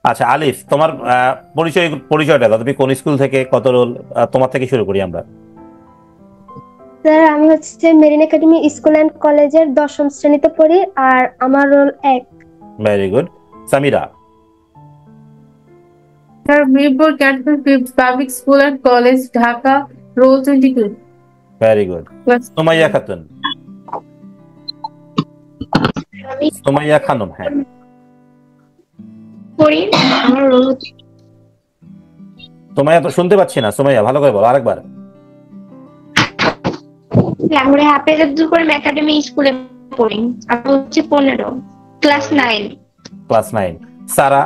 আচ্ছা আলিফ, তোমার পরিচয়টা দাও, তুমি কোন স্কুল থেকে, কত রোল, তোমার থেকে শুরু করি আমরা। স্যার আমি হচ্ছে মেরিন একাডেমি স্কুল অ্যান্ড কলেজের 10ম শ্রেণীতে পড়ি, আর আমার roll 1। Very good. Samira. Sir Mirpur cantonment public school and college, Dhaka, roll 22। Very good. Sumaiya Khatun. Sumaiya Khanam. হ্যাঁ, পড়ি, আমার রোল সুমাইয়া তো শুনতে পাচ্ছি না, সুমাইয়া ভালো করে বলো আরেকবার। লাঙ্গুড়ে হাফেজ আব্দুল করিম একাডেমি স্কুলে পড়ি, আমি হচ্ছে 15, ক্লাস 9। ক্লাস 9। সারা।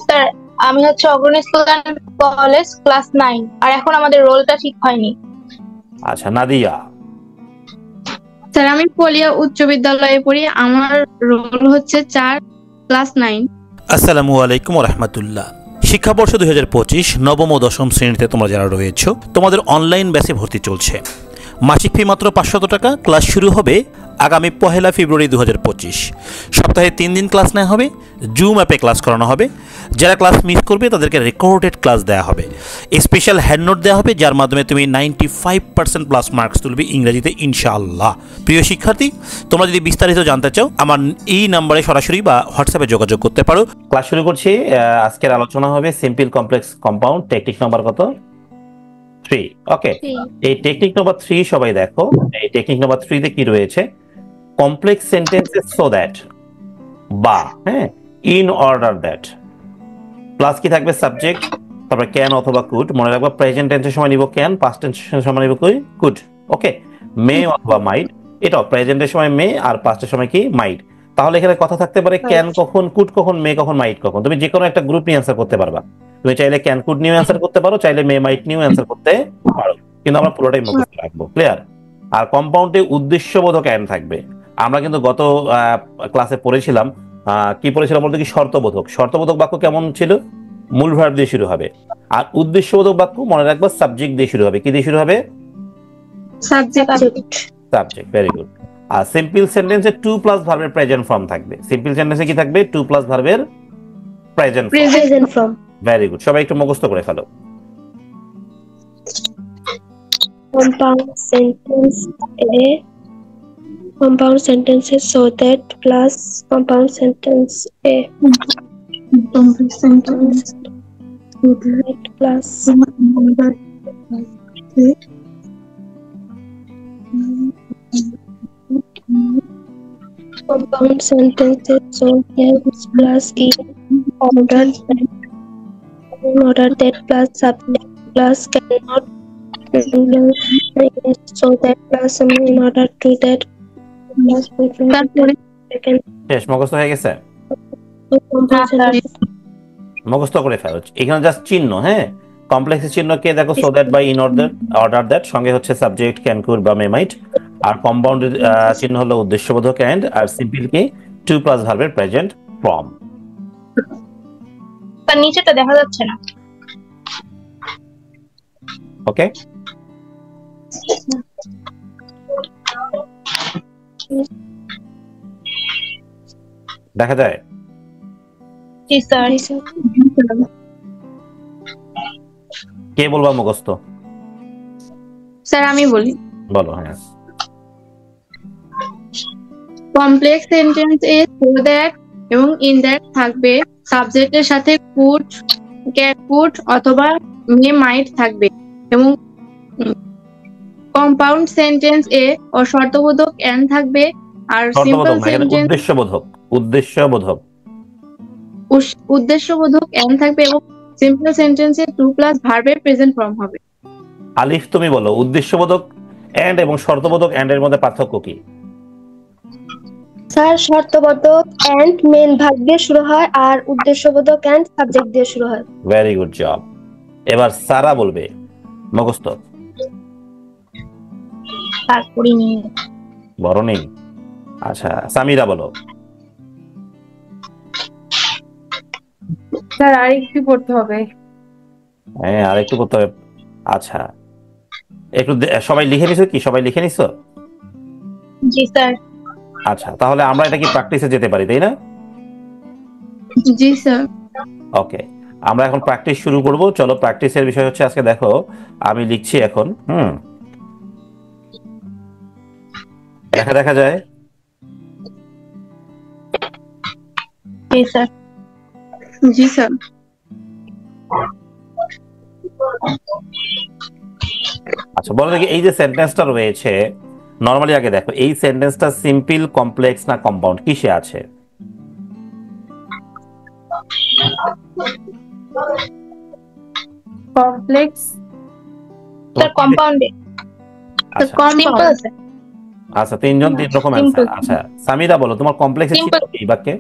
স্যার আমি হচ্ছে অগ্রণী স্কুল অ্যান্ড কলেজ, ক্লাস 9, আর এখন আমাদের রোলটা ঠিক হয়নি। আচ্ছা নাদিয়া। স্যার আমি পলিয়া উচ্চ বিদ্যালয়ে পড়ি, আমার রোল হচ্ছে 4, ক্লাস 9। আসসালামু আলাইকুম ওয়া রাহমাতুল্লাহ। শিক্ষাবর্ষ 2025 নবম ও দশম শ্রেণীতে তোমরা যারা রয়েছো, তোমাদের অনলাইন ব্যাচে ভর্তি চলছে। মাসিক ফি মাত্র 500 টাকা। ক্লাস শুরু হবে আগামী 1 ফেব্রুয়ারি 2025। সপ্তাহে 3 দিন ক্লাস নেওয়া হবে, জুম অ্যাপে ক্লাস করানো হবে। যারা ক্লাস মিস করবে তাদেরকে রেকর্ডেড ক্লাস দেওয়া হবে, স্পেশাল হ্যান্ড নোট দেওয়া হবে, যার মাধ্যমে তুমি 95% প্লাস মার্কস তুলবে ইংরেজিতে ইনশাআল্লাহ। প্রিয় শিক্ষার্থী, তোমরা যদি বিস্তারিত জানতে চাও আমার এই নাম্বারে সরাসরি বা হোয়াটসঅ্যাপে যোগাযোগ করতে পারো। ক্লাস শুরু করছি। আজকের আলোচনা হবে simple complex compound, technique number কত? 3। ওকে, এই টেকনিক নাম্বার 3 সবাই দেখো। এই টেকনিক নাম্বার 3 তে কি রয়েছে? কমপ্লেক্স সেন্টেন্সেস সো দ্যাট, বা হ্যাঁ, ইন অর্ডার দ্যাট, প্লাস কি থাকবে? সাবজেক্ট, তারপরে ক্যান অথবা কুড। মনে রাখবা প্রেজেন্ট টেন্সের সময় নিব ক্যান, পাস্ট টেন্সের সময় নিব কুড। ওকে, মে অথবা মাইট। এটাও প্রেজেন্টের সময় মে আর পাস্টের সময় কি? মাইট। তাহলে এখানে কথা থাকতে পারে ক্যান কখন, কুড কখন, মে কখন, মাইট কখন। তুমি যে কোনো একটা গ্রুপ নিয়ে অ্যান্সার করতে পারবা। তুমি চাইলে ক্যান কুড নিয়ে অ্যান্সার করতে পারো, চাইলে মে মাইট নিয়েও অ্যান্সার করতে পারো, কিন্তু আমরা পুরোটাই মুখস্থ রাখবো। ক্লিয়ার? আর কম্পাউন্ডে উদ্দেশ্যবোধক অ্যান্ড থাকবে। আমরা কিন্তু গত ক্লাসে পড়েছিলাম, কি পড়েছিলাম বলতে কি? শর্তবোধক। শর্তবোধক বাক্য কেমন ছিল? মূল ভার্ব দিয়ে শুরু হবে। আর উদ্দেশ্যবোধক বাক্য মনে রাখবো সাবজেক্ট দিয়ে শুরু হবে। কি দিয়ে শুরু হবে? সাবজেক্ট। Very good. আর সিম্পল সেন্টেন্সে 2+ ভার্বের প্রেজেন্ট ফর্ম থাকবে। সিম্পল সেন্টেন্সে কি থাকবে? 2+ ভার্বের প্রেজেন্ট ফর্ম। ভেরি গুড, সবাই একটু মুখস্থ করে ফেলো। compound sentence A, compound sentences so that plus compound sentence A, Compound sentence that plus compound sentences so that plus in order that plus subject plus cannot, so that plus in order to that plus শেষ? মুখস্থ হয়ে গেছে? compound sentence মুখস্থ করে ফেলো। এখানে just চিহ্ন, হ্যাঁ, কমপ্লেক্সের চিহ্ন কে দেখো? So that, by, in order that, সঙ্গে হচ্ছে সাবজেক্ট ক্যান কুড বা মে মাইট। আর কম্পাউন্ডের চিহ্ন হলো উদ্দেশ্যবোধক অ্যান্ড, আর সিম্পল কি? 2+ ভার্বের প্রেজেন্ট ফর্ম। তার নিচেটা দেখা যাচ্ছে না। ওকে, দেখা যায়? জি স্যার। কে বলবা মুখস্থ? স্যার আমি বলি। বলো। হ্যাঁ, complex sentence A so that এবং ইন দ্যাট থাকবে, সাবজেক্টের সাথে কুড, ক্যান কুড অথবা মে মাইট থাকবে, এবং কম্পাউন্ড সেন্টেন্স এ ও শর্তবোধক এন্ড থাকবে। আর সিম্পল সেন্টেন্স উদ্দেশ্যবোধক এন্ড থাকবে, এবং সিম্পল সেন্টেন্সে 2+ ভার্বের প্রেজেন্ট ফর্ম হবে। আলিফ তুমি বলো, উদ্দেশ্যবোধক এন্ড এবং শর্তবোধক এন্ড এর মধ্যে পার্থক্য কি? স্যার শর্তবোধক এন্ড মেন ভার্ব দিয়ে শুরু হয়, আর উদ্দেশ্যবোধক এন্ড সাবজেক্ট দিয়ে শুরু হয়। Very good job. এবার সারা বলবে মুখস্থ। তারপরে নিয়ে বড় নেই। আচ্ছা, সামিরা বলো। স্যার আরেকটু পড়তে হবে। হ্যাঁ, আরেকটু করতে হবে। আচ্ছা, একটু সবাই লিখে নিছো কি? সবাই লিখে নিছো? জি স্যার। আচ্ছা, তাহলে আমরা এটা কি প্র্যাকটিসে যেতে পারি, তাই না? জি স্যার। ওকে, আমরা এখন প্র্যাকটিস শুরু করব। চলো, প্র্যাকটিসের বিষয় হচ্ছে আজকে দেখো আমি লিখছি এখন। দেখা যায়। জি স্যার। জি স্যার। আচ্ছা, বলো দেখি এই যে সেন্টেন্সটা রয়েছে, নরমালি আগে দেখো এই সেন্টেন্সটা সিম্পল, কমপ্লেক্স না কম্পাউন্ড, কিসে আছে? কমপ্লেক্স। স্যার কম্পাউন্ডে। আচ্ছা সিম্পল আছে। আচ্ছা, তিনজন তিন রকম অ্যান্সার। আচ্ছা সামিরা বলো, তোমার কমপ্লেক্সে ছিল Simple. কি এই বাক্যে?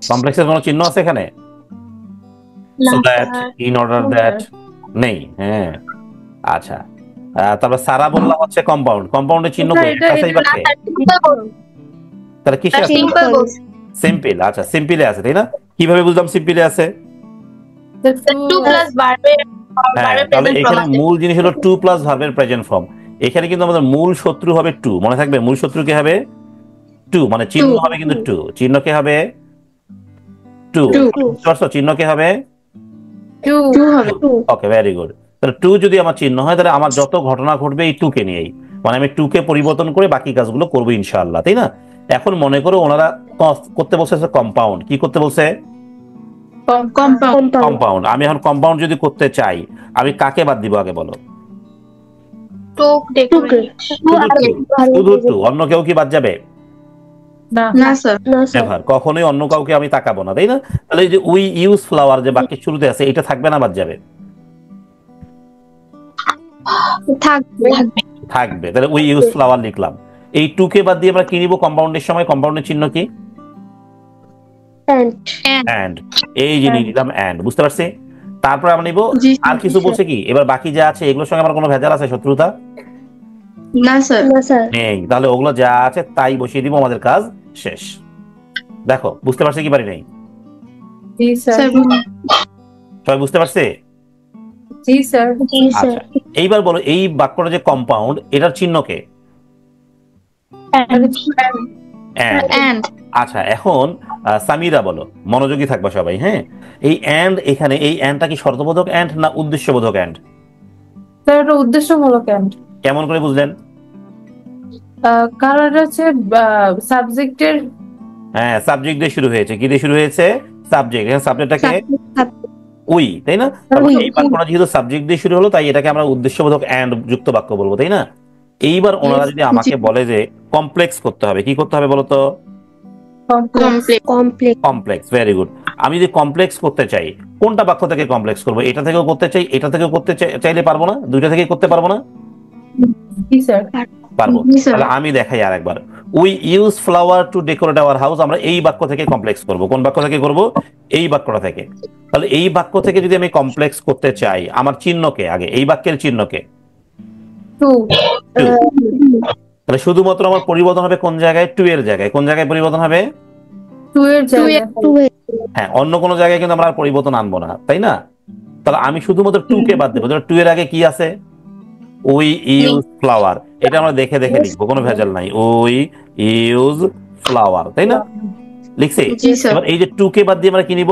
কমপ্লেক্সের কোনো চিহ্ন আছে এখানে? না so that, in order that নেই। হ্যাঁ, আচ্ছা। তারপর সারা বললাম হচ্ছে কম্পাউন্ড, কম্পাউন্ডের চিহ্ন স্যার, কই? এটা- আছে এই এটা- বাক্যে? তাহলে কিসে আছে? সিম্পল বলছি। সিম্পল। আচ্ছা, সিম্পলে আছে তাই না? কিভাবে বুঝলাম সিম্পলে আছে? 2 প্লাস ভার্বের হ্যাঁ, তাহলে এখানে মূল জিনিস হলো 2 প্লাস ভার্বের প্রেজেন্ট ফর্ম। এখানে কিন্তু আমাদের মূল শত্রু হবে 2, মনে থাকবে। মূল শত্রু কি হবে? 2, মানে চিহ্ন হবে কিন্তু 2। চিহ্ন কি হবে? 2। চিহ্ন কি হবে? 2 হবে। ওকে, ভেরি গুড। তাহলে 2 যদি আমার চিহ্ন হয়, তাহলে আমার যত ঘটনা ঘটবে এই 2 কে নিয়েই, মানে আমি 2 কে পরিবর্তন করে বাকি কাজগুলো করবো ইনশাআল্লাহ, তাই না? এখন মনে করো ওনারা করতে বলছে কম্পাউন্ড। কি করতে বলছে? কম্পাউন্ড। কম্পাউন্ড। আমি এখন কম্পাউন্ড যদি করতে চাই, আমি কাকে বাদ দিব আগে বলো? শুধু 2, অন্য কেউ কি বাদ যাবে? না স্যার। নেভার, কখনোই অন্য কাউকে আমি তাকাবো না, তাই না? তাহলে এই যে উই ইউজ ফ্লাওয়ার যে বাক্যের শুরুতে আছে, এটা থাকবে না বাদ যাবে? থাকবে। থাকবে। তাহলে উই ইউজ ফ্লাওয়ার লিখলাম। এই 2 কে বাদ দিয়ে আমরা কি নিব কম্পাউন্ডের সময়? কম্পাউন্ডের চিহ্ন কি? এন্ড। এই যে নিলাম এন্ড, বুঝতে পারছি? তারপর আমরা নিব জি আর কিছু বলছে কি? এবার বাকি যা আছে এগুলোর সঙ্গে আমার কোনো ভেজাল আছে, শত্রুতা না স্যার। নেই। তাহলে ওগুলো যা আছে তাই বসিয়ে দিব, আমাদের কাজ শেষ। দেখো, বুঝতে পারছি কি পারি নাই? জি স্যার। স্যার সবাই বুঝতে পারছে? জি স্যার। আচ্ছা, এইবার বলো এই বাক্যটা যে কম্পাউন্ড, এটার চিহ্ন কে? And। এন্ড। আচ্ছা, এখন সামিরা বলো, মনোযোগী থাকবা সবাই। হ্যাঁ, এই এন্ড, এখানে এই এন্ডটা কি শর্তবোধক এন্ড না উদ্দেশ্যবোধক এন্ড? স্যার, এটা উদ্দেশ্যমূলক এন্ড। কেমন করে বুঝলেন? কারণ এটা হচ্ছে সাবজেক্টের। হ্যাঁ, সাবজেক্ট দিয়ে শুরু হয়েছে। কি দিয়ে শুরু হয়েছে? সাবজেক্ট। এখানে সাবজেক্টটাকে উই, তাই না? তারপর এই বাক্যটা যেহেতু সাবজেক্ট দিয়ে শুরু হলো, তাই এটাকে আমরা উদ্দেশ্যবোধক এন্ড যুক্ত বাক্য বলবো, তাই না? এইবার ওনারা যদি আমাকে বলে যে কমপ্লেক্স করতে হবে, কি করতে হবে বলতো? কমপ্লেক্স। Very good. আমি যদি কমপ্লেক্স করতে চাই, কোনটা বাক্য থেকে কমপ্লেক্স করবো? এটা থেকেও করতে চাই, এটা থেকেও করতে চাইলে পারবো না? দুইটা থেকেই করতে পারবো না? জি স্যার। পারবো। জি স্যার। তাহলে আমি দেখাই আর একবার। We use flower two decorate our house, আমরা এই বাক্য থেকে কমপ্লেক্স করব। কোন বাক্য থেকে করব? এই বাক্যটা থেকে। তাহলে এই বাক্য থেকে যদি আমি কমপ্লেক্স করতে চাই, আমার চিহ্নকে আগে, এই বাক্যের চিহ্নকে 2। 2। তাহলে শুধুমাত্র আমার পরিবর্তন হবে কোন জায়গায়? 2 এর জায়গায়। কোন জায়গায় পরিবর্তন হবে? 2 এর জায়গায়। হ্যাঁ, অন্য কোনো জায়গায় কিন্তু আমরা আর পরিবর্তন আনবো না, তাই না? তাহলে আমি শুধুমাত্র 2 কে বাদ দেবো। 2 এর আগে কি আছে? We use flower. এটা আমরা দেখে দেখে লিখবো, কোনো ভেজাল নাই। উই ইউজ ফ্লাওয়ার, তাই না? লিখছি। জি স্যার। এবার এই যে 2 কে বাদ দিয়ে আমরা কি নিব?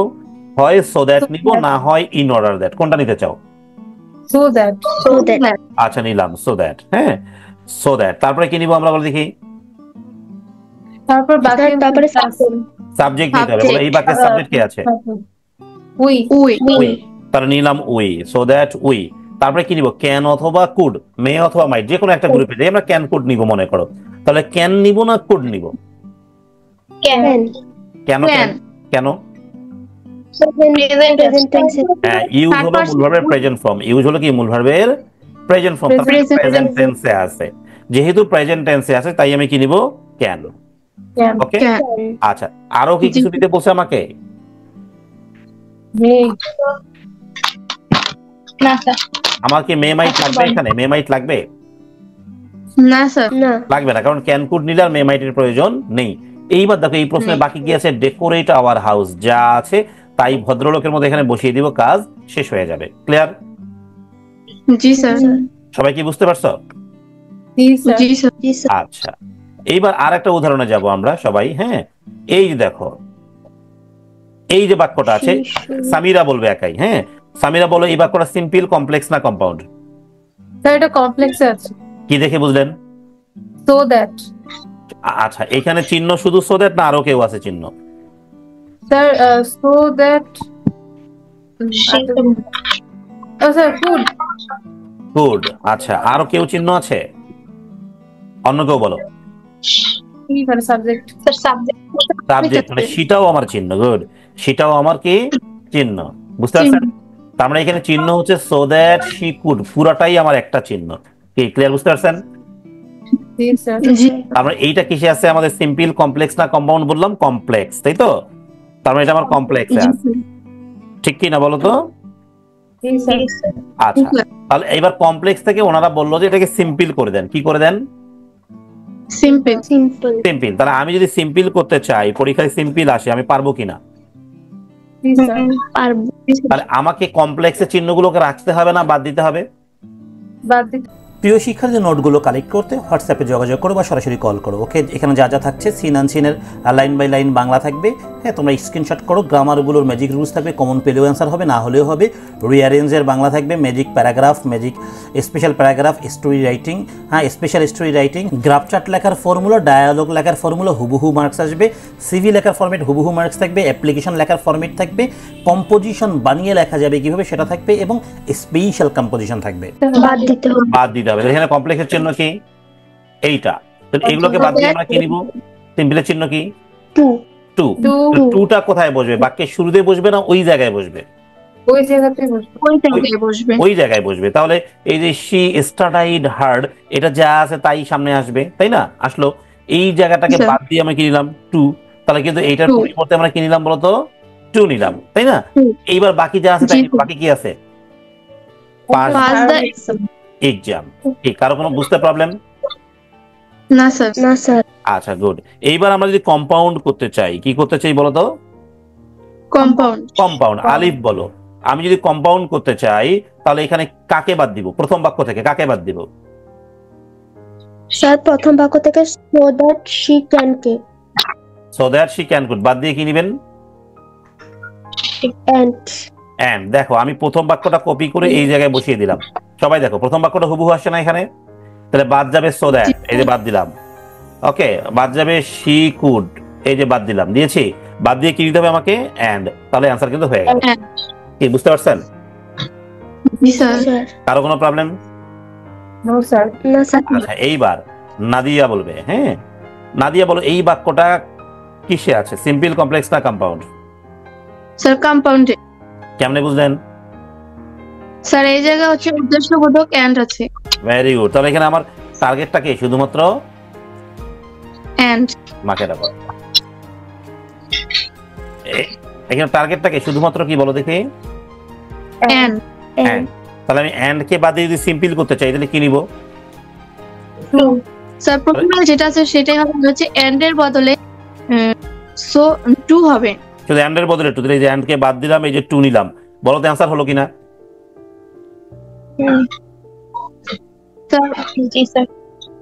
হয় সো দ্যাট নিব, না হয় ইন অর্ডার দ্যাট। কোনটা নিতে চাও? So that. আচ্ছা, নিলাম সো দ্যাট। হ্যাঁ, সো দ্যাট। তারপরে কি নিব আমরা বলে দেখি? তারপর বাকি সাবজেক্ট নিতে হবে। বলে এই বাক্যের সাবজেক্ট কে আছে? উই। উই। তাহলে নিলাম উই, সো দ্যাট উই। তারপরে কি নিব? ক্যান অথবা কুড, মে অথবা মাইট, যে কোনো একটা গ্রুপে যাই আমরা ক্যান কুড নিব মনে করো। তাহলে ক্যান নিব না কুড নিব? কেন? কেন? হ্যাঁ, ইউজ হলো মূল ভার্বের প্রেজেন্ট ফর্ম। ইউজ হলো কি? মূল ভার্বের প্রেজেন্ট ফর্ম। প্রেজেন্ট টেন্সে আছে। যেহেতু প্রেজেন্ট টেন্সে আছে, তাই আমি কি নিব? ক্যান। ওকে, আচ্ছা। আরো কি কিছু দিতে বলছে আমাকে? না স্যার। আমার কি মে মাইট লাগবে এখানে? মে মাইট লাগবে? না স্যার। লাগবে না, কারণ ক্যান কুড নিলে আর মে মাইটের প্রয়োজন নেই। এইবার দেখো এই প্রশ্নে বাকি কি আছে? Decorate our house. যা আছে তাই ভদ্রলোকের মধ্যে এখানে বসিয়ে দিব, কাজ শেষ হয়ে যাবে। ক্লিয়ার? জি স্যার। সবাই কি বুঝতে পারছো? জি স্যার। জি স্যার। জি স্যার। আচ্ছা, এইবার আর একটা উদাহরণে যাব আমরা সবাই। হ্যাঁ, এই যে দেখো, এই যে বাক্যটা আছে, সামিরা বলবে একাই। হ্যাঁ, সামিরা বলো এই বাক্যটা সিম্পল, কমপ্লেক্স না কম্পাউন্ড? স্যার এটা কমপ্লেক্সে আছে। কি দেখে বুঝলেন? So that. আচ্ছা, এখানে চিহ্ন শুধু সো দ্যাট না আরো কেউ আছে চিহ্ন? Sir so that, sir food. Good. আচ্ছা, আরো কেউ চিহ্ন আছে? অন্য কেউ বলো। কি মানে সাবজেক্ট? Sir subject. সাবজেক্ট মানে সেটাও আমার চিহ্ন। গুড, সেটাও আমার কি চিহ্ন? বুঝতে পারছেন? তার মানে এখানে চিহ্ন হচ্ছে সো দ্যাট শি কুড, পুরাটাই আমার একটা চিহ্ন। কি ক্লিয়ার? বুঝতে পারছেন? জি স্যার। জি তার মানে এইটা কিসে আছে আমাদের? সিম্পল, কমপ্লেক্স না কম্পাউন্ড বললাম? কমপ্লেক্স, তাই তো? তার মানে এটা আমার কমপ্লেক্সে জি আছে, ঠিক কি না বলো তো? জি স্যার। আচ্ছা, তাহলে এবার কমপ্লেক্স থেকে ওনারা বললো যে এটাকে সিম্পল করে দেন। কি করে দেন? সিম্পল। সিম্পল। সিম্পল। তাহলে আমি যদি সিম্পল করতে চাই, পরীক্ষায় সিম্পল আসে, আমি পারবো কিনা? জি স্যার। পারবো। তাহলে আমাকে কমপ্লেক্সের চিহ্নগুলোকে রাখতে হবে না বাদ দিতে হবে? বাদ দিতে। প্রিয় শিক্ষার্থীদের নোটগুলো কালেক্ট করতে হোয়াটসঅ্যাপে যোগাযোগ করো বা সরাসরি কল করো। ওকে, এখানে যা যা থাকছে সিন আনসিনের লাইন বাই লাইন বাংলা থাকবে। হ্যাঁ, তোমরা স্ক্রিনশট করো। গ্রামারগুলোর ম্যাজিক রুলস থাকবে, কমন পেলেও অ্যান্সার হবে, না হলেও হবে। রিঅ্যারেঞ্জের বাংলা থাকবে, magic paragraph, magic special paragraph, story writing, হ্যাঁ special story writing, graph chart লেখার ফর্মুলা, ডায়ালগ লেখার ফর্মুলা, হুবহু মার্কস আসবে। সিভি লেখার ফরম্যাট হুবহু মার্কস থাকবে। অ্যাপ্লিকেশন লেখার ফরম্যাট থাকবে। কম্পোজিশন বানিয়ে লেখা যাবে কিভাবে সেটা থাকবে, এবং স্পেশাল কম্পোজিশন থাকবে। বাদ দিতে হবে। বাদ দিতে হবে। এখানে কমপ্লেক্সের চিহ্ন কি? এইটা। তো এগুলোকে বাদ দিয়ে আমরা কি নিব? সিম্পলের চিহ্ন কি? টু। টু। টুটা কোথায় বসবে? বাক্যের শুরুতে বসবে না ওই জায়গায় বসবে? ওই জায়গাতে বসবে। ওই জায়গায় বসবে। ওই জায়গায় বসবে। তাহলে এই যে শি স্টাডিড হার্ড, এটা যা আছে তাই সামনে আসবে, তাই না? আসলো। এই জায়গাটাকে বাদ দিয়ে আমরা কি নিলাম? টু। তাহলে কিন্তু এইটার পরিবর্তে আমরা কি নিলাম বলতো? টু নিলাম, তাই না? এইবার বাকি যা আছে তাই, বাকি কি আছে? Pass the exam. ঠিক, কারো কোনো বুঝতে প্রবলেম? না স্যার। না স্যার। আচ্ছা, গুড। এইবার আমরা যদি কম্পাউন্ড করতে চাই, কি করতে চাই বলো তো? কম্পাউন্ড। কম্পাউন্ড। আলিফ বলো। আমি যদি কম্পাউন্ড করতে চাই তাহলে এখানে কাকে বাদ দিব? প্রথম বাক্য থেকে কাকে বাদ দিব? স্যার প্রথম বাক্য থেকে so that she can K. So that she can could বাদ দিয়ে কি নেবেন? এন্ড। এন্ড। দেখো, আমি প্রথম বাক্যটা কপি করে এই জায়গায় বসিয়ে দিলাম। সবাই দেখো, প্রথম বাক্যটা হুবহু আসছে না এখানে? তাহলে বাদ যাবে সো দ্যাট, এই যে বাদ দিলাম। ওকে, বাদ যাবে শি কুড, এই যে বাদ দিলাম, দিয়েছি। বাদ দিয়ে কি দিতে হবে আমাকে? এন্ড। তাহলে অ্যান্সার কিন্তু হয়ে গেল। কি বুঝতে পারছেন? জি স্যার। স্যার। কারো কোনো প্রবলেম? No sir. না স্যার। আচ্ছা, এইবার নাদিয়া বলবে। হ্যাঁ, নাদিয়া বলো এই বাক্যটা কিসে আছে? সিম্পল, কমপ্লেক্স না কম্পাউন্ড? স্যার কম্পাউন্ডে। কেমনে বুঝলেন? স্যার এই জায়গায় হচ্ছে উদ্দেশ্যবোধক এন্ড আছে। Very good. তাহলে এখানে আমার টার্গেটটা কি? শুধুমাত্র এন্ড। মাকে রাখো। এখানে টার্গেটটা কি? শুধুমাত্র কি বলো দেখি? এন্ড। এন্ড। তাহলে আমি এন্ড কে বাদ দিয়ে যদি সিম্পল করতে চাই তাহলে কি নিব? স্যার প্রথমে যেটা আছে সেটাই হবে, হচ্ছে এন্ড এর বদলে সো টু হবে। শুধু এন্ড এর বদলে টু দিলে, এই যে এন্ড কে বাদ দিলাম, এই যে টু নিলাম। বলো তো অ্যান্সার হলো কিনা? স্যার জি স্যার।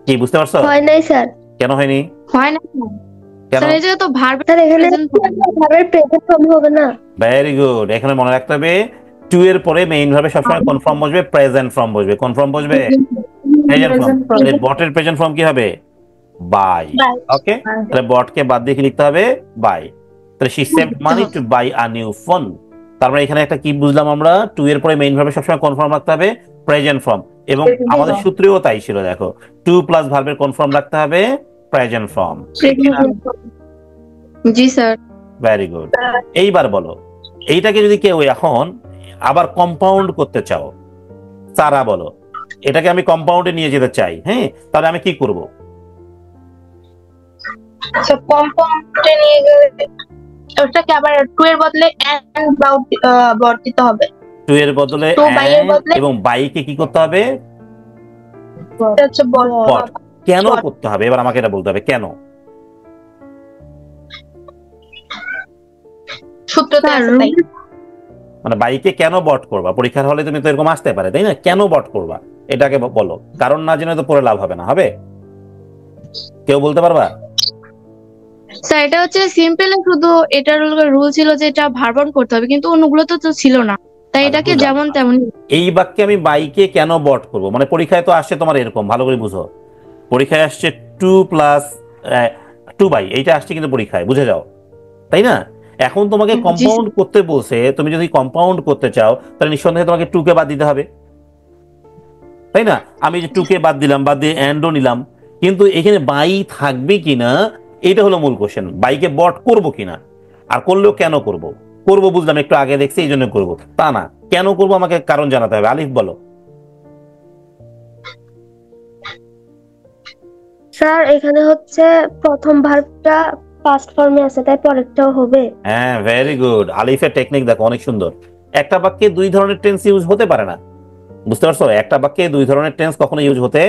কি বুঝতে পারছো? হয় নাই স্যার। কেন হয়নি? হয় না কেন? স্যার, এই জায়গায় তো ভার্ব স্যার এখানে ভার্বের প্রেজেন্ট ফর্ম হবে না। Very good. এখানে মনে রাখতে হবে টু এর পরে মেইন ভাবে সবসময় কোন ফর্ম বসবে? প্রেজেন্ট ফর্ম বসবে। কোন ফর্ম বসবে? Present form. তাহলে বটের প্রেজেন্ট ফর্ম কি হবে? বাই। ওকে, তাহলে বট কে বাদ দিয়ে কি লিখতে হবে? বাই। তাহলে she saved money to buy a new phone. তারপরে এখানে একটা কি বুঝলাম আমরা? টু এর পরে মেইন ভাবে সবসময় কোন ফর্ম রাখতে হবে? Present form. এবং আমাদের সূত্রেও তাই ছিল, দেখো টু প্লাস ভার্বের কোন ফর্ম রাখতে হবে? Present form. জি স্যার। Very good. এইবার বলো, এইটাকে যদি কেউ এখন আবার কম্পাউন্ড করতে চাও, সারা বলো এটাকে আমি কম্পাউন্ডে নিয়ে যেতে চাই, হ্যাঁ, তাহলে আমি কি করব? আচ্ছা, কম্পাউন্ডে নিয়ে গেলে ওটাকে আবার টু এর বদলে এন্ড বট দিতে হবে। টু এর বদলে তো বাই এর and বদলে এবং বাইকে কি করতে হবে? এটা হচ্ছে বট। বট। কেন করতে হবে? এবার আমাকে এটা বলতে হবে কেন। সূত্রতে আছে তাই। মানে বাইকে কেন বট করবা? পরীক্ষার হলে তুমি তো এরকম আসতে পারে, তাই না? কেন বট করবা এটাকে বলো, কারণ না জেনে তো পড়ে লাভ হবে না। হবে? কেউ বলতে পারবা? স্যার এটা হচ্ছে সিম্পলে শুধু এটার রুল ছিল যে এটা ভার্বন করতে হবে, কিন্তু অন্যগুলো তো ছিল না, তাই এটাকে বুঝলাম। যেমন তেমন। এই বাক্যে আমি বাইকে কেন বট করব, মানে পরীক্ষায় তো আসছে তোমার এরকম, ভালো করে বুঝো। পরীক্ষায় আসছে 2 বাই, এইটা আসছে কিন্তু পরীক্ষায়, বুঝে যাও, তাই না? এখন তোমাকে কম্পাউন্ড করতে বলছে, তুমি যদি কম্পাউন্ড করতে চাও তাহলে নিঃসন্দেহে তোমাকে 2 কে বাদ দিতে হবে, তাই না? আমি যে 2 কে বাদ দিলাম, বাদ দিয়ে অ্যান্ডও নিলাম, কিন্তু এখানে বাই থাকবে কিনা এটা হলো মূল কোশ্চেন। বাইকে বট করব কিনা, আর করলেও কেন করব? করব বুঝলাম, একটু আগে দেখছি এই জন্য করবো, তা না। কেন করব আমাকে কারণ জানাতে হবে। আলিফ বলো। স্যার এখানে হচ্ছে প্রথম ভার্বটা পাস্ট ফর্মে আছে, তাই পরেরটাও হবে। হ্যাঁ, ভেরি গুড। আলিফের টেকনিক দেখো, অনেক সুন্দর। একটা বাক্যে 2 ধরনের টেন্স ইউজ হতে পারে না, বুঝতে পারছো? একটা বাক্যে 2 ধরনের টেন্স কখনো ইউজ হতে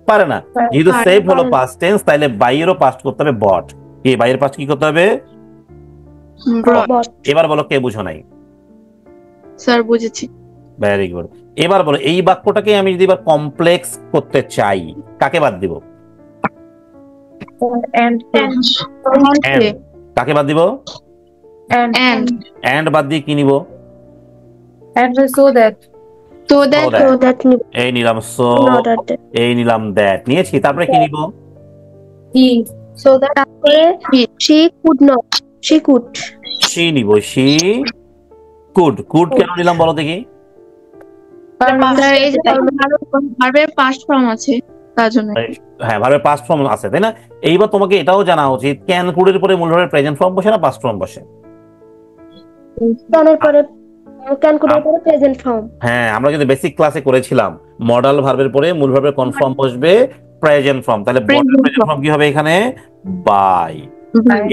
পারে না। যেহেতু সেভ হলো পাস্ট টেন্স, তাইলে বাইয়েরও পাস্ট করতে হবে বট। কি বাইয়ের পাস্ট কি করতে হবে? বট। এবার বলো কে বুঝো নাই? স্যার বুঝেছি। Very good. এবার বলো এই বাক্যটাকে আমি যদি এবার কমপ্লেক্স করতে চাই, কাকে বাদ দিব? and কাকে বাদ দিব? এন্ড বাদ দিয়ে কি নিব? so that তো দ্যাট So that এই নিলাম সো, not that. এই নিলাম দ্যাট, নিয়েছি। তারপরে কি নিব? he So that তারপরে she could not, she could. She নিব, শি কুড। কুড কেন নিলাম বলো দেখি? স্যার এই যে ভার্বের পাস্ট ফর্ম আছে তার জন্য। হ্যাঁ, ভার্বের পাস্ট ফর্ম আছে, তাই না? এইবার তোমাকে এটাও জানা উচিত, ক্যান কুডের পরে মূল ভার্বের প্রেজেন্ট ফর্ম বসে না পাস্ট ফর্ম বসে? Can এর পরে can could এর পরে প্রেজেন্ট ফর্ম। হ্যাঁ, আমরা কিন্তু বেসিক ক্লাসে করেছিলাম মডাল ভার্বের পরে মূল ভার্বের কনফর্ম বসবে প্রেজেন্ট ফর্ম। তাহলে প্রেজেন্ট ফর্ম কি হবে এখানে? বাই।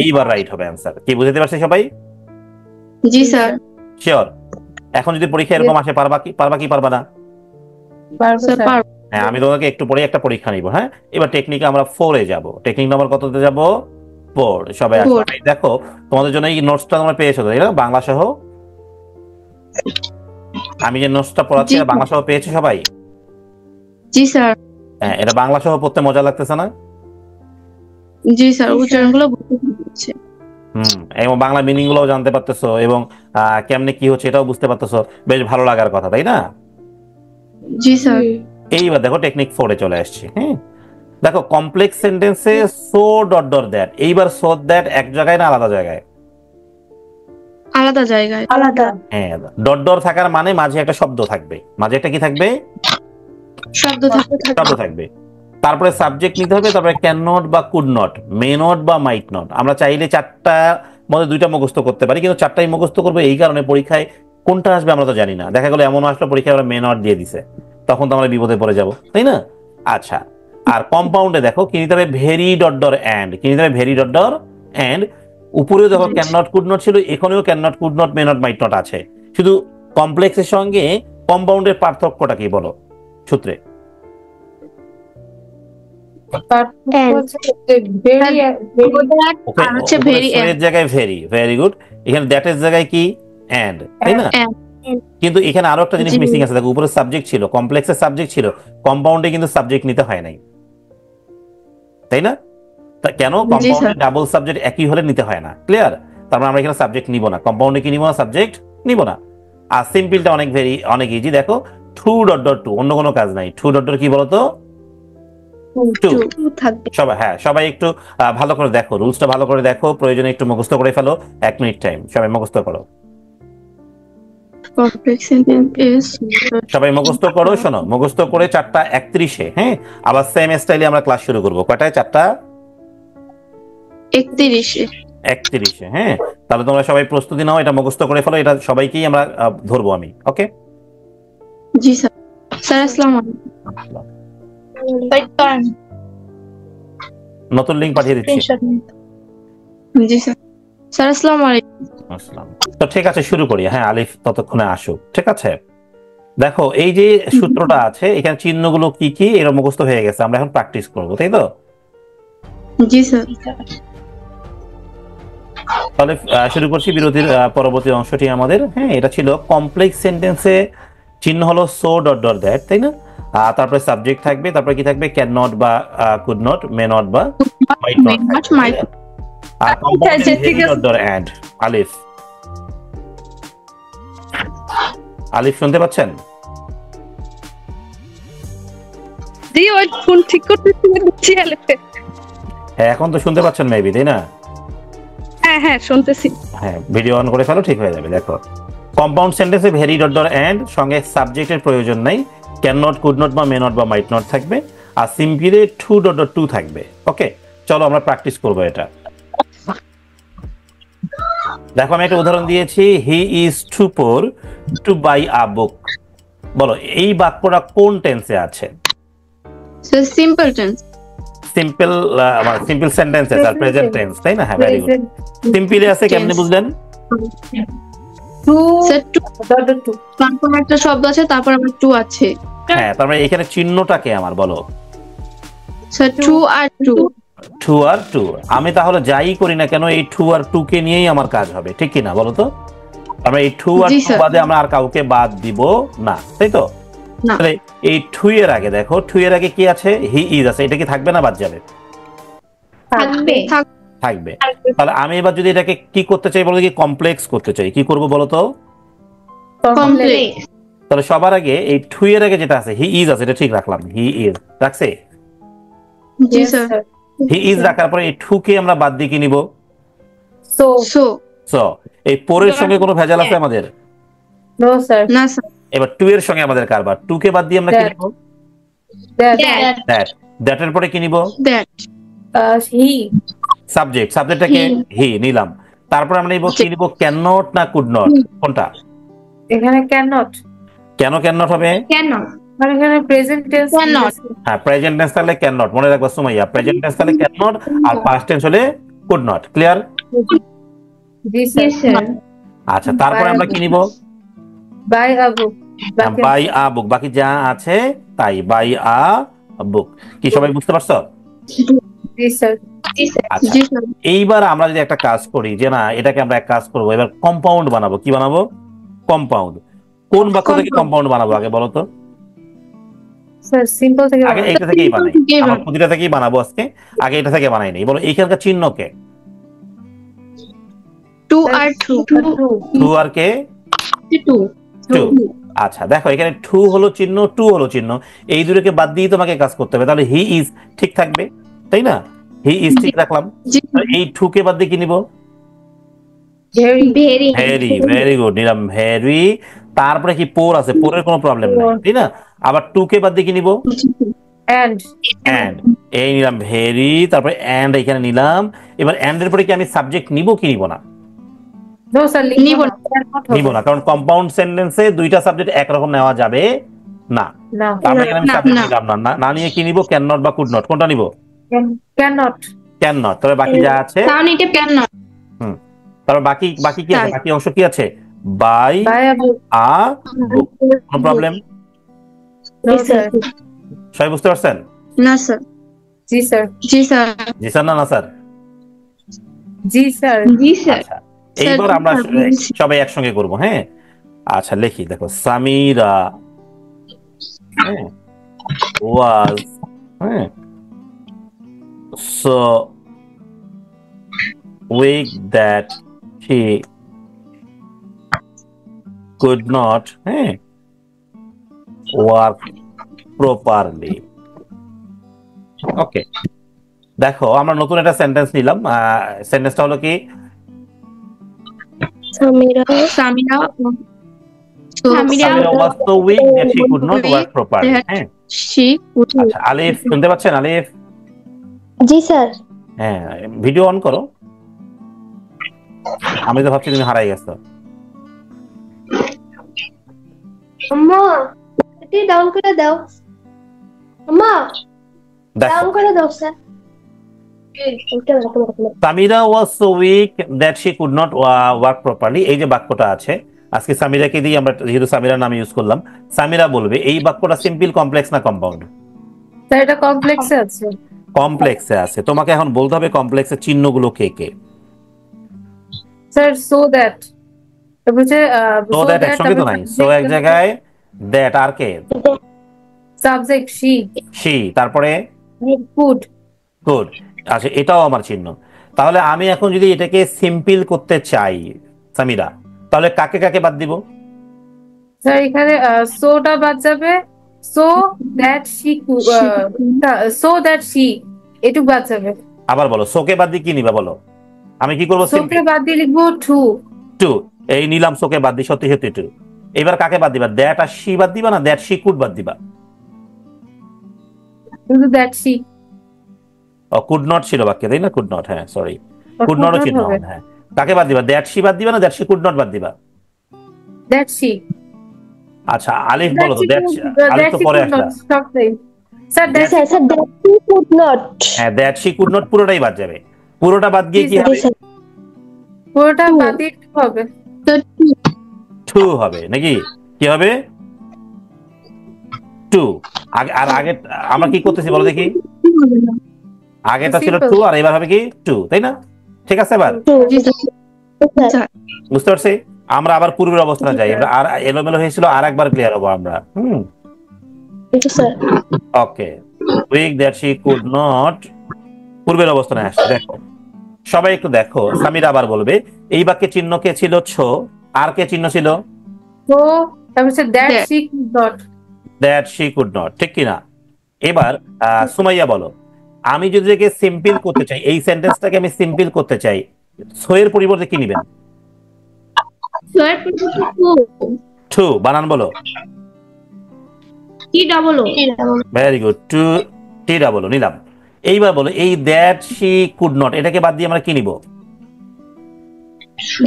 এইবার রাইট হবে অ্যান্সার। কি বুঝতে পারছে সবাই? জি স্যার। শিওর? এখন যদি পরীক্ষা এরকম আসে, পারবা কি পারবা না? হ্যাঁ, আমি তোমাকে একটু পরে একটা পরীক্ষা নিব। হ্যাঁ, এবার টেকনিকে আমরা 4 এ যাব। টেকনিক নাম্বার কততে যাব? 4। সবাই আসো। দেখো তোমাদের জন্য এই নোটসটা তোমরা পেয়েছো, তাই না? বাংলা সহ আমি যে নোটসটা পড়াচ্ছি বাংলা সহ পেয়েছো সবাই? জি স্যার। হ্যাঁ, এটা বাংলা সহ পড়তে মজা লাগতেছে না? জি স্যার, উচ্চারণগুলো বুঝতে পারছি। এবং বাংলা মিনিং গুলো জানতে পারতেছো, এবং কেমনে কি হচ্ছে এটাও বুঝতে পারতেছো, বেশ ভালো লাগার কথা, তাই না? জি স্যার। এইবার দেখো টেকনিক 4 এ চলে আসছি। হ্যাঁ, দেখো কমপ্লেক্স সেন্টেন্সে সো ডট ডট দ্যাট। এইবার সো দ্যাট এক জায়গায় না আলাদা জায়গায়? আলাদা জায়গায়। আলাদা। হ্যাঁ, ডট ডট থাকার মানে মাঝে একটা শব্দ থাকবে। মাঝে একটা কি থাকবে? শব্দ থাকবে। তারপরে সাবজেক্ট নিতে হবে, তারপরে ক্যান নট বা কুড নট, মে নট বা মাইট নট। আমরা চাইলে 4টা মধ্যে 2টা মুখস্থ করতে পারি, কিন্তু 4টাই মুখস্থ করবো এই কারণে পরীক্ষায় কোনটা আসবে আমরা তো জানি না। দেখা গেলো এমন আসলো পরীক্ষায় আমরা মে নট দিয়ে দিছে, তখন তো আমরা বিপদে পড়ে যাব, তাই না? আচ্ছা, আর কম্পাউন্ডে দেখো কি নিতে হবে? Very dot dot and. কি নিতে হবে? Very dot dot and. উপরেও দেখো ক্যান নট কুড নট ছিল, এখানেও can not could not may not might not আছে। শুধু কমপ্লেক্সের সঙ্গে কম্পাউন্ডের পার্থক্যটা কি বলো সূত্রে? জায়গায় ভেরি, ভেরি গুড। এখানে দ্যাট এর জায়গায় কি? এন্ড, তাই না? কিন্তু এখানে আরো একটা জিনিস মিসিং আছে, দেখো উপরে সাবজেক্ট ছিল, কমপ্লেক্সের সাবজেক্ট ছিল, কম্পাউন্ডে কিন্তু সাবজেক্ট নিতে হয় নাই, তাই না? কেন? কম্পাউন্ডে ডাবল সাবজেক্ট একই হলে নিতে হয় না। ক্লিয়ার? তারপর আমরা এখানে সাবজেক্ট নিব না, কম্পাউন্ডে কি নিব না? সাবজেক্ট নিব না। আর সিম্পলটা অনেক ইজি। দেখো 2 ডট ডট 2, অন্য কোনো কাজ নাই। 2 ডট ডট কি বলতো? 2 থাকবে। সবাই একটু ভালো করে দেখো, রুলসটা ভালো করে দেখো, প্রয়োজনে একটু মুখস্থ করে ফেলো। 1 মিনিট টাইম, সবাই মুখস্থ করো। সবাই মুখস্থ করো। শোনো, মুখস্থ করে 4টা 31-এ, হ্যাঁ, আবার সেম স্টাইলে আমরা ক্লাস শুরু করবো। কয়টায়? 4টা 31-এ। হ্যাঁ, তাহলে তোমরা সবাই প্রস্তুতি নাও, এটা মুখস্থ করে ফেলো। এটা সবাইকেই আমরা ধরবো আমি। ওকে? জি স্যার। স্যার আসসালামু আলাইকুম। নতুন লিংক পাঠিয়ে দিচ্ছি। জি স্যার। স্যার আসসালামু আলাইকুম। আসসালাম। তো ঠিক আছে, শুরু করি। হ্যাঁ, আলিফ ততক্ষণে আসুক। ঠিক আছে, দেখো এই যে সূত্রটা আছে, এখানে চিহ্নগুলো কি কি এরা মুখস্থ হয়ে গেছে, আমরা এখন প্র্যাকটিস করবো, তাই তো? জি স্যার। তাহলে শুরু করছি বিরতির পরবর্তী অংশটি আমাদের। হ্যাঁ, এটা ছিল কমপ্লেক্স সেন্টেন্সে চিহ্ন হলো সো ডট ডট দ্যাট, তাই না? তারপরে সাবজেক্ট থাকবে, তারপরে কি থাকবে? ক্যান নট বা কুড নট, মে নট বা মাইট নট থাকবে। আর কম্পাউন্ডে ভেরি ডট ডট এন্ড। আলিফ, আলিফ শুনতে পাচ্ছেন? জি, ওই ফোন ঠিক করতে দিচ্ছি আলিফে। হ্যাঁ, এখন তো শুনতে পাচ্ছেন মেবি, তাই না? হ্যাঁ হ্যাঁ শুনতেছি। হ্যাঁ, ভিডিও অন করে ফেলো, ঠিক হয়ে যাবে। দেখো, কম্পাউন্ড সেন্টেন্সে ভেরি ডট ডট এন্ড সঙ্গে সাবজেক্টের প্রয়োজন নাই, ক্যান নট, কুড নট বা মে নট বা মাইট নট থাকবে, আর simply too dot dot to থাকবে। ওকে, চলো আমরা প্র্যাকটিস করবো এটা। দেখো, আমি একটা উদাহরণ দিয়েছি, he is too poor to buy a book. বলো এই বাক্যটা কোন টেন্সে আছে? Simple tense. Simple simple sentences আর প্রেজেন্ট টেন্স, তাই না? হ্যাঁ, ভেরি গুড। সিম্পলি আছে, কেমনে বুঝলেন? Too sir too dot dot to, তারপর একটা শব্দ আছে, তারপর আবার টু আছে। হ্যাঁ, তারপরে এখানে চিহ্নটাকে আমার বলো। স্যার টু আর টু। টু আর টু। আমি তাহলে যাই করি না কেন এই টু আর টু কে নিয়েই আমার কাজ হবে, ঠিক কি না বলো তো? আমরা এই টু আর জি, টু স্যার। বাদে আমরা আর কাউকে বাদ দিব না, তাই তো? না। তাহলে এই টু এর আগে দেখো, টু এর আগে কি আছে? হি ইজ আছে। এটা কি থাকবে না বাদ যাবে? থাকবে। থাকবে। তাহলে আমি এবার যদি এটাকে কি করতে চাই বলো, কি কমপ্লেক্স করতে চাই, কি করব বলো তো? কমপ্লেক্স। তাহলে সবার আগে এই টু এর আগে যেটা আছে হি ইজ আছে, এটা ঠিক রাখলাম, হি ইজ রাখছে। জি স্যার। হি ইজ রাখার পরে এই টু কে আমরা বাদ দিয়ে কি নিব? So so so. এই পোরের সঙ্গে কোনো ভেজাল আছে আমাদের? নো স্যার, না স্যার। এবার টু এর সঙ্গে আমাদের কারবার, টু কে বাদ দিয়ে আমরা কি That. নিব? That that. দ্যাটের পরে কি নিব? দ্যাট। He subject. সাবজেক্টটাকে হি নিলাম। তারপর আমরা নিব কি নিব? ক্যান নট না কুড নট? কোনটা? এখানে ক্যান নট, কেন ক্যান নট হবে? কেন? মানে এখানে প্রেজেন্ট টেন্স Cannot. হ্যাঁ, প্রেজেন্ট টেন্স তাহলে ক্যান নট, মনে রাখবা সুমাইয়া। প্রেজেন্ট টেন্স তাহলে ক্যান নট, আর পাস্ট টেন্স হলে কুড নট। ক্লিয়ার? জি স্যার। আচ্ছা, তারপরে আমরা কি নিব? Buy a book, buy a book. বাকি যা আছে তাই, বাই আ বুক। কি সবাই বুঝতে পারছো? জি স্যার। আচ্ছা, জি স্যার। এইবার আমরা যদি একটা কাজ করি যে না, এটাকে আমরা এক কাজ করবো, এবার কম্পাউন্ড বানাবো। কি বানাবো? কম্পাউন্ড। কোন বাক্য থেকে কম্পাউন্ড বানাবো আগে বলো তো? স্যার সিম্পল থেকে আগে এটা থেকেই বানাই, থেকেই আমরা বানাই। প্রতিটা থেকেই বানাবো আজকে। আগে এটা থেকে বানাই নেই। বলো এইখানকার চিহ্নকে? টু আর টু। টু আর কে? টু। টু। আচ্ছা, দেখো এখানে টু হলো চিহ্ন, টু হলো চিহ্ন, এই দুটোকে বাদ দিয়ে তোমাকে কাজ করতে হবে। তাহলে হি ইজ ঠিক থাকবে, তাই না? হি ইজ ঠিক রাখলাম। জি। আর এই টু কে বাদ দিয়ে কি নিব? Very very very, very good, নিলাম ভেরি। তারপরে কি পোর আছে? পোরের কোনো প্রবলেম নাই, তাই না? আবার টু কে বাদ দিয়ে কি নিব? And and. এই নিলাম ভেরি, তারপরে এন্ড এখানে নিলাম। এবার এন্ড এর পরে কি আমি সাবজেক্ট নিব কি নিব না? নো স্যার নিব না। নিব না, কারণ কম্পাউন্ড সেন্টেন্সে দুইটা সাবজেক্ট একরকম নেওয়া যাবে না। না, তারপরে এখানে আমি না, সাবজেক্ট না। নিলাম না। না নিয়ে কি নিব? ক্যান নট বা কুড নট, কোনটা নিব? Can not, can not. তবে বাকি যা আছে, কারণ এটা কেন না? তারপর বাকি বাকি কি আছে? তাই। বাকি অংশ কি আছে? Buy buy a book, a book. কোনো প্রবলেম? No sir. সবাই বুঝতে পারছেন? না স্যার। জি স্যার। জি স্যার। জি স্যার না? না স্যার? জি স্যার। জি স্যার। আচ্ছা, এইবার আমরা সবাই একসঙ্গে করব। হ্যাঁ, আচ্ছা লিখি। দেখো, সামিরা ওয়াজ so weak that she could not work properly. ওকে, দেখো আমরা নতুন একটা সেন্টেন্স নিলাম। সেন্টেন্সটা হলো কি? Samira Samira Samira was so weak that she could not work properly. হ্যাঁ, she could আচ্ছা, আলিফ শুনতে পাচ্ছেন? আলিফ, জি স্যার। হ্যাঁ, ভিডিও অন করো। আমি তো ভাবছি তুমি হারাই গেছো। আম্মা এটি ডাউন করে দাও। আম্মা দেখো, ডাউন করে দাও sir. Samira was so weak that she could not work properly। এই যে বাক্যটা আছে, আজকে সামিরাকে দিয়ে আমরা যেহেতু সামিরার নাম ইউজ করলাম, সামিরা বলবে এই বাক্যটা সিম্পল, কমপ্লেক্স না কম্পাউন্ড? স্যার এটা কমপ্লেক্সে আছে। কমপ্লেক্সে আছে। তোমাকে এখন বলতে হবে কমপ্লেক্সের চিহ্নগুলো কে কে। স্যার সো দ্যাট হচ্ছে সো দ্যাট একসঙ্গে তো নাই, সো এক জায়গায়, দ্যাট আর কে, সাবজেক্ট শি, শি, তারপরে ফুড। গুড। আচ্ছা, এটাও আমার চিহ্ন। তাহলে আমি এখন যদি এটাকে সিম্পল করতে চাই সামিরা, তাহলে কাকে কাকে বাদ দিব? স্যার এখানে সোটা বাদ যাবে, so that she, so that she এটুক বাদ যাবে। আবার বলো, সোকে বাদ দিয়ে কি নিবা বলো? আমি কি করবো? সোকে বাদ দিয়ে লিখবো টু। টু, এই নিলাম, সোকে বাদ দিয়ে সত্যি সত্যি টু। এবার কাকে বাদ দিবা? দ্যাট আর শি বাদ দিবা না দ্যাট শি কুড বাদ দিবা? শুধু দ্যাট শি। ও কুড নট ছিল বাক্যে, তাই না? কুড নট, হ্যাঁ সরি, কুড নটও চিহ্ন হবে। হ্যাঁ, কাকে বাদ দিবা? দ্যাট শি বাদ দিবা না দ্যাট শি কুড নট বাদ দিবা? That she. আচ্ছা, আলিফ বলো তো, দ্যাট আলিফ তো পরে আসলা। Sir that sir that she could not, হ্যাঁ দ্যাট শি কুড নট পুরোটাই বাদ যাবে। পুরোটা বাদ গিয়ে কি হবে? পুরোটা বাদ দিয়ে কি হবে? তো টু হবে নাকি? কি হবে? টু। আর আগে আমরা কি করতেছি বলো দেখি? আগেটা ছিল টু আর এবার হবে কি টু, তাই না? ঠিক আছে, এবার বুঝতে পারছি। আমরা আবার পূর্বের অবস্থানে যাই, আমরা আর এলোমেলো হয়েছিল, আর একবার ক্লিয়ার হবো আমরা। Okay, weak that she could not পূর্বের অবস্থানে আসছে। দেখো সবাই একটু দেখো, সামিরা আবার বলবে। এই বাক্যে চিহ্ন কে ছিল? ছো। আর কে চিহ্ন ছিল? তো তারপর that she could not, that she could not, ঠিক কিনা? এবার সুমাইয়া বলো, আমি যদি একে সিম্পল করতে চাই, এই সেন্টেন্সটাকে আমি সিম্পল করতে চাই, সো এর পরিবর্তে কি নিবেন? টু, বানান বলো। T double O. Very good, too T double O নিলাম। এইবার বলো, এই দ্যাট শি কুড নট এটাকে বাদ দিয়ে আমরা কি নিব?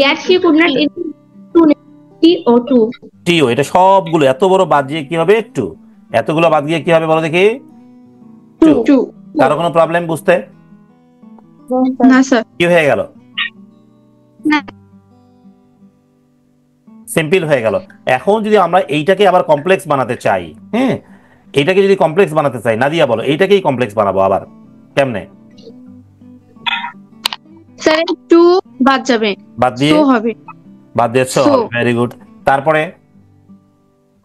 That she could not T O to. T O, এটা সবগুলো এত বড় বাদ দিয়ে কি হবে? টু। এতগুলো বাদ দিয়ে কি হবে বলো দেখি? টু। কারো কোনো প্রবলেম বুঝতে? না স্যার। কি হয়ে গেল? না। সিম্পল হয়ে গেল। এখন যদি আমরা এইটাকে আবার কমপ্লেক্স বানাতে চাই, হ্যাঁ এইটাকে যদি কমপ্লেক্স বানাতে চাই, নাদিয়া বলো এইটাকেই কমপ্লেক্স বানাবো আবার কেমনে? স্যার টু বাদ যাবে, বাদ দিয়ে সো হবে। বাদ দিয়ে সো হবে, ভেরি গুড। তারপরে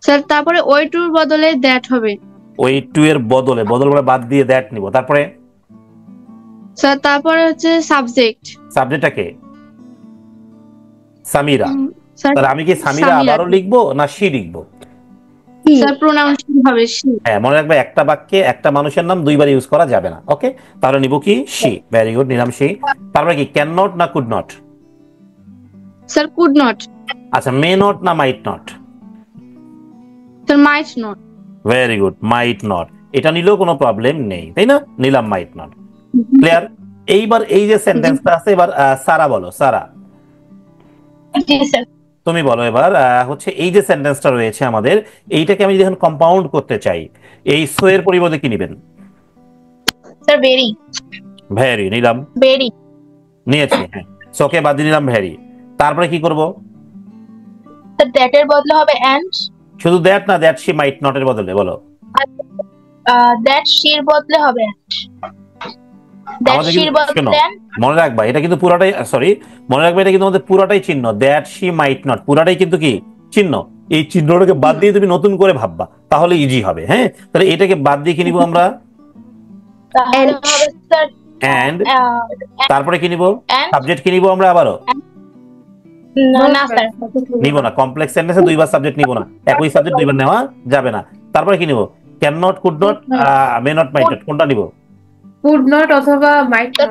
স্যার তারপরে ওই টুর বদলে দ্যাট হবে। ওই টু এর বদলে করে বাদ দিয়ে দ্যাট নিব। তারপরে স্যার তারপরে হচ্ছে সাবজেক্ট। সাবজেক্টটা কে? সামিরা। স্যার তাহলে আমি কি সামিরা আবারও লিখবো না শি লিখবো? স্যার প্রোনাউন্সিং হবে শি। হ্যাঁ, মনে রাখবে একটা বাক্যে একটা মানুষের নাম দুইবার ইউজ করা যাবে না। ওকে, তাহলে নিব কি? শি। ভেরি গুড, নিলাম শি। তারপরে কি ক্যান নট না could not? Sir could not. আচ্ছা, মে নট না might not? Sir might not. Very good, might not. এটা নিলেও কোনো প্রবলেম নেই, তাই না? নিলাম মাইট নট। ক্লিয়ার? এইবার এই যে সেন্টেন্সটা আছে, এবার সারা বলো। সারা জি স্যার। তুমি বলো এবার, হচ্ছে এই যে সেন্টেন্সটা রয়েছে আমাদের, এইটাকে আমি যখন কম্পাউন্ড করতে চাই, এই সো এর পরিবর্তে কি নিবেন? Sir very. ভেরি নিলাম, ভেরি নিয়েছি। হ্যাঁ, সোকে বাদ দিয়ে নিলাম ভেরি। তারপরে কি করব? স্যার দ্যাট এর বদলে হবে এন্ড। শুধু দ্যাট না, দ্যাট শি মাইট নট এর বদলে বলো। দ্যাট শির বদলে হবে দ্যাট শির বদলে মনে রাখবা এটা কিন্তু পুরাটাই, সরি মনে রাখবা এটা কিন্তু আমাদের পুরাটাই চিহ্ন। দ্যাট শি মাইট নট পুরাটাই কিন্তু কি চিহ্ন। এই চিহ্নটাকে বাদ দিয়ে তুমি নতুন করে ভাববা, তাহলে ইজি হবে। হ্যাঁ, তাহলে এটাকে বাদ দিয়ে কি নিব আমরা? এন্ড। তারপরে কি নিব? সাবজেক্ট কি নিব আমরা আবারও? না স্যার নিব না। কমপ্লেক্স সেন্টেন্সে দুইবার সাবজেক্ট নিব না, একই সাবজেক্ট দুইবার নেওয়া যাবে না। তারপরে কি নিব? Can not, could not, may not, might not, কোনটা নিব? কুড নট অথবা মাইট নট।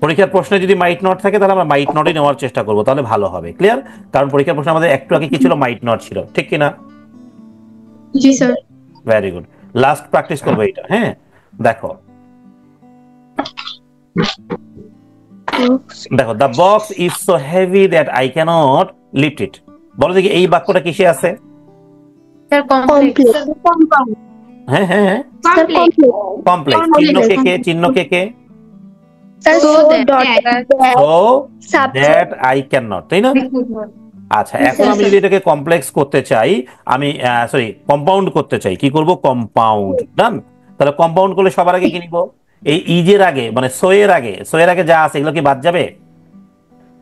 পরীক্ষার প্রশ্নে যদি মাইট নট থাকে তাহলে আমরা মাইট নটই নেওয়ার চেষ্টা করবো, তাহলে ভালো হবে। ক্লিয়ার? কারণ পরীক্ষার প্রশ্নে আমাদের একটু আগে কি ছিল? মাইট নট ছিল, ঠিক কিনা? জি sir. Very good. Last practice করবো এটা। হ্যাঁ, দেখো দেখো, the box is so heavy that I cannot lift it. বলো দেখি এই বাক্যটা কিসে আছে? Sir complex. হ্যাঁ হ্যাঁ হ্যাঁ, কমপ্লেক্স। চিহ্ন কে কে? চিহ্ন কে কে? So dot so that I can not, তাই না? আচ্ছা, এখন আমি যদি এটাকে কমপ্লেক্স করতে চাই, আমি সরি কম্পাউন্ড করতে চাই, কি করব? কম্পাউন্ড। ডান। তাহলে কম্পাউন্ড করলে সবার আগে কি নিব? এই ইজের আগে, মানে সো এর আগে যা আছে এগুলো কি বাদ যাবে?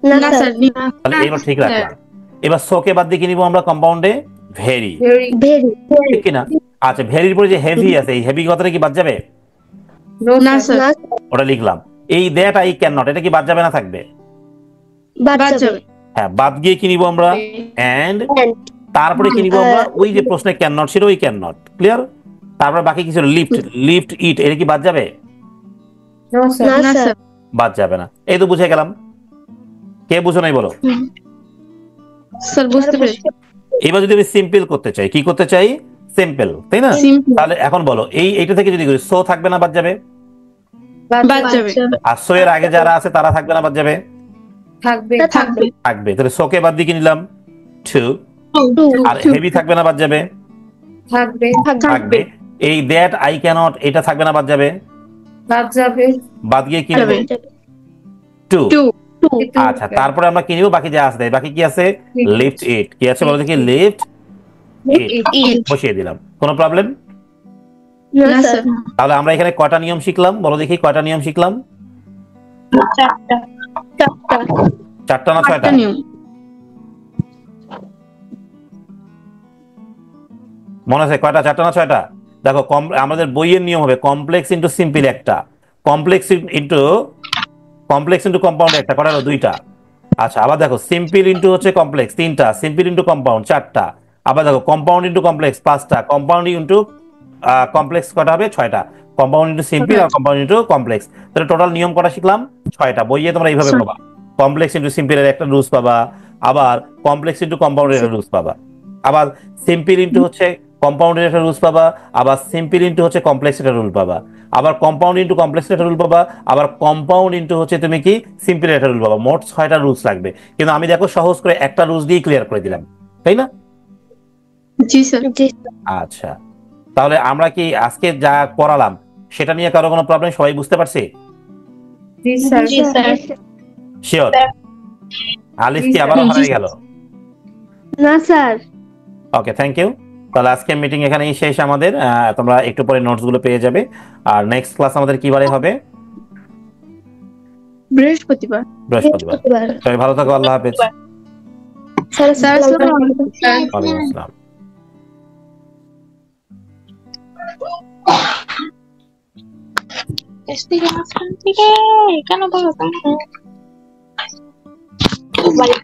না না স্যার স্যার তাহলে এবার ঠিক রাখলাম। এবার সোকে বাদ দিয়ে কি নিব আমরা কম্পাউন্ডে? ভেরি, ভেরি ভেরি ঠিক কিনা? আচ্ছা, ভেরির পরে যে হেভি আছে, এই হেভি কথাটা কি বাদ যাবে? নো না স্যার স্যার না ওটা লিখলাম। এই দ্যাট আই ক্যান নট, এটা কি বাদ যাবে না থাকবে? বাদ বাদ যাবে যাবে হ্যাঁ, বাদ গিয়ে কি নিব আমরা? এন্ড And, তারপরে কি নিব আমরা? ওই যে প্রশ্নে ক্যান নট ছিল, ওই ক্যান নট। ক্লিয়ার? তারপরে বাকি কিছু লিফট, লিফট ইট, এটা কি বাদ যাবে? নো স্যার না না স্যার স্যার বাদ যাবে না। এই তো বুঝে গেলাম। কে বুঝো নাই বলো? স্যার বুঝতে পেরেছি এবার যদি আমি সিম্পল করতে চাই, কি করতে চাই? সিম্পল, তাই না? সিম্পল তাহলে এখন বলো, এইটা থেকে যদি করি, সো থাকবে না বাদ যাবে? বাদ যাবে আর সো এর আগে যারা আছে তারা থাকবে না বাদ যাবে? থাকবে থাকবে থাকবে। তাহলে সোকে বাদ দিয়ে কি নিলাম? টু। টু আর হেভি থাকবে না বাদ যাবে? থাকবে থাকবে। এই দ্যাট আই ক্যানট, এটা থাকবে না বাদ যাবে? বাদ যাবে বাদ গিয়ে কি নিব? যাবে টু। টু আচ্ছা, তারপরে আমরা কি নিব? বাকি যা আছে, বাকি কি আছে? লিফট ইট। কি আছে বলো দেখি? লিফট ইট বসিয়ে দিলাম। কোনো প্রবলেম? না না স্যার স্যার তাহলে আমরা এখানে কয়টা নিয়ম শিখলাম বলো দেখি? কয়টা নিয়ম শিখলাম? চারটা না ছয়টা? একটা নিয়ম মনে আছে কয়টা? চারটা না ছয়টা? দেখো, আমাদের বইয়ের নিয়ম হবে কমপ্লেক্স ইন্টু সিম্পল একটা, কমপ্লেক্স ইন্টু কম্পাউন্ড একটা, কটা হলো? দুইটা। আচ্ছা, আবার দেখো সিম্পল ইন্টু হচ্ছে কমপ্লেক্স তিনটা, সিম্পল ইন্টু কম্পাউন্ড চারটা। আবার দেখো কম্পাউন্ড ইন্টু কমপ্লেক্স পাঁচটা, কম্পাউন্ড ইন্টু কমপ্লেক্স কটা হবে? ছয়টা। কম্পাউন্ড ইন্টু সিম্পল আর কম্পাউন্ড ইন্টু কমপ্লেক্স। তাহলে টোটাল নিয়ম কটা শিখলাম? ছয়টা। বইয়ে তোমরা এইভাবে পাবা, কমপ্লেক্স ইন্টু সিম্পলের একটা রুলস পাবা, আবার কমপ্লেক্স ইন্টু কম্পাউন্ডের একটা রুলস পাবা, আবার সিম্পল ইন্টু হচ্ছে কম্পাউন্ডের একটা রুলস পাবা, আবার সিম্পল ইন্টু হচ্ছে কমপ্লেক্স একটা রুল পাবা, আবার কম্পাউন্ড ইন্টু কমপ্লেক্স একটা রুল পাবা, আবার কম্পাউন্ড ইন্টু হচ্ছে তুমি কি সিম্পল একটা রুল পাবা। মোট 6টা রুলস লাগবে। কিন্তু আমি দেখো সহজ করে একটা রুলস দিয়ে ক্লিয়ার করে দিলাম, তাই না? জি স্যার জি আচ্ছা, তাহলে আমরা কি আজকে যা পড়ালাম সেটা নিয়ে কারো কোনো প্রবলেম? সবাই বুঝতে পারছি? জি স্যার স্যার শিওর? আলিফ কি আবার হারিয়ে গেল? না স্যার ওকে, থ্যাংক ইউ। তাহলে আজকে মিটিং এখানেই শেষ আমাদের। তোমরা একটু পরে নোটস গুলো পেয়ে যাবে। আর নেক্সট ক্লাস আমাদের কি বারে হবে? বৃহস্পতিবার বৃহস্পতিবার। সবাই ভালো থাকো, আল্লাহ হাফেজ। স্যার স্যার আসসালামু আলাইকুম স্যার ওয়ালাইকুম আসসালাম। কেন বলো বাড়ি